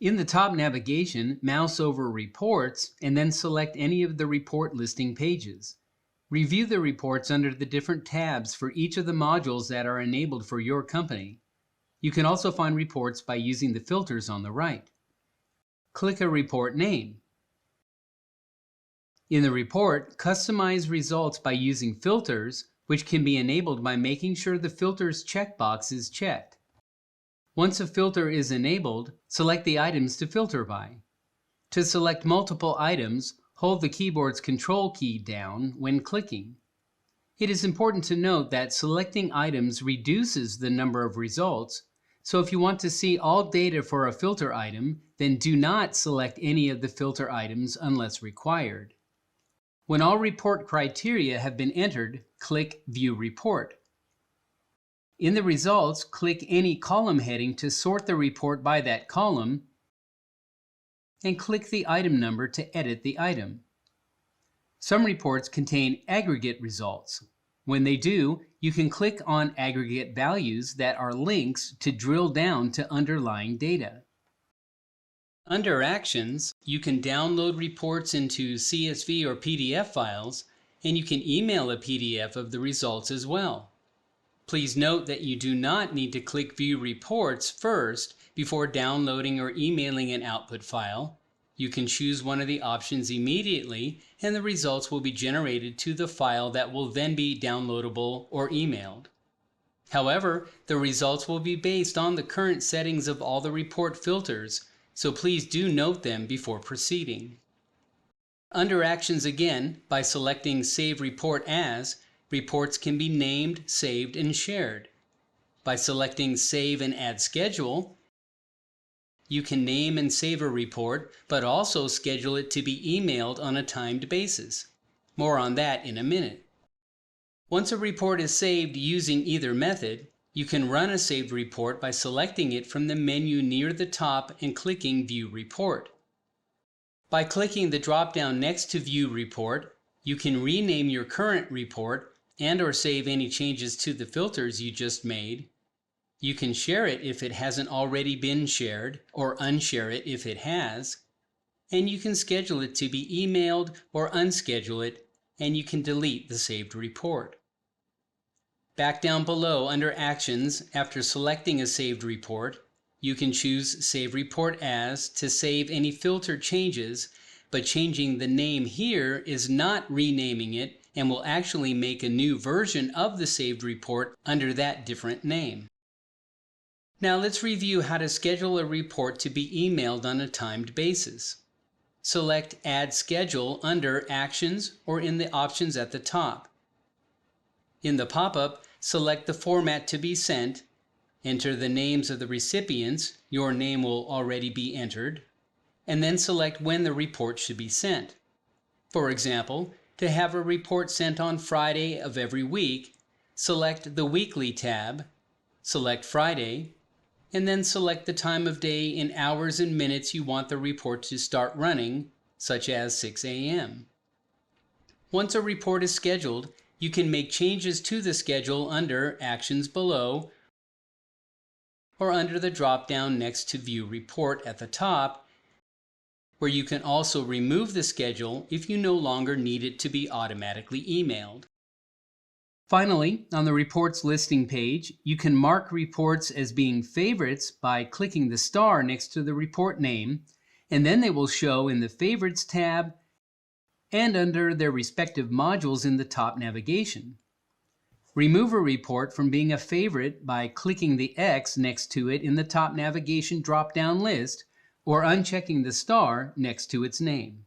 In the top navigation, mouse over Reports and then select any of the report listing pages. Review the reports under the different tabs for each of the modules that are enabled for your company. You can also find reports by using the filters on the right. Click a report name. In the report, customize results by using filters, which can be enabled by making sure the filters checkbox is checked. Once a filter is enabled, select the items to filter by. To select multiple items, hold the keyboard's Control key down when clicking. It is important to note that selecting items reduces the number of results, so if you want to see all data for a filter item, then do not select any of the filter items unless required. When all report criteria have been entered, click View Report. In the results, click any column heading to sort the report by that column, and click the item number to edit the item. Some reports contain aggregate results. When they do, you can click on aggregate values that are links to drill down to underlying data. Under Actions, you can download reports into CSV or PDF files, and you can email a PDF of the results as well. Please note that you do not need to click View Reports first before downloading or emailing an output file. You can choose one of the options immediately, and the results will be generated to the file that will then be downloadable or emailed. However, the results will be based on the current settings of all the report filters, so please do note them before proceeding. Under Actions again, by selecting Save Report As, reports can be named, saved, and shared. By selecting Save and Add Schedule, you can name and save a report, but also schedule it to be emailed on a timed basis. More on that in a minute. Once a report is saved using either method, you can run a saved report by selecting it from the menu near the top and clicking View Report. By clicking the drop-down next to View Report, you can rename your current report and/or save any changes to the filters you just made. You can share it if it hasn't already been shared, or unshare it if it has. And you can schedule it to be emailed or unschedule it, and you can delete the saved report. Back down below under Actions, after selecting a saved report, you can choose Save Report As to save any filter changes, but changing the name here is not renaming it and will actually make a new version of the saved report under that different name. Now let's review how to schedule a report to be emailed on a timed basis. Select Add Schedule under Actions or in the options at the top. In the pop-up, select the format to be sent, enter the names of the recipients, your name will already be entered, and then select when the report should be sent. For example, to have a report sent on Friday of every week, select the Weekly tab, select Friday, and then select the time of day in hours and minutes you want the report to start running, such as 6 a.m. Once a report is scheduled, you can make changes to the schedule under Actions below or under the drop-down next to View Report at the top, where you can also remove the schedule if you no longer need it to be automatically emailed. Finally, on the Reports listing page, you can mark reports as being favorites by clicking the star next to the report name, and then they will show in the Favorites tab and under their respective modules in the top navigation. Remove a report from being a favorite by clicking the X next to it in the top navigation drop-down list or unchecking the star next to its name.